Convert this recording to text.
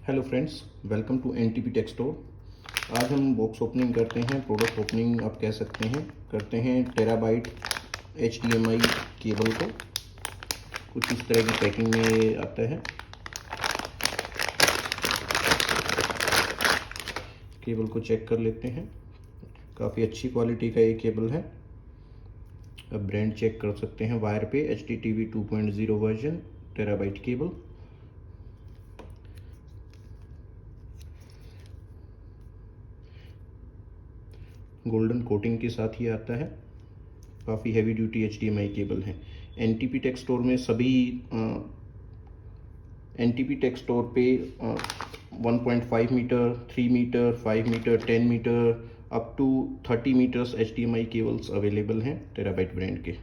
Hello friends, welcome to NTP tech store. आज हम box opening करते हैं, प्रोडक्ट ओपनिंग आप कह सकते हैं, करते हैं टेराबाइट HDMI केबल को। कुछ इस तरह की पैकिंग में आता है। केबल को चेक कर लेते हैं। काफ़ी अच्छी क्वालिटी का ये केबल है। अब ब्रांड चेक कर सकते हैं वायर पे, HDTV 2.0 version terabyte cable. Golden coating के साथ ही आता है। काफ़ी हैवी ड्यूटी HDMI केबल है। एनटीपी टेक स्टोर में सभी एनटीपी टेक स्टोर पे 1.5 metre, 3 metre, 5 metre, 10 metre up to 30 metres HDMI cables available हैं टेराबाइट ब्रांड के।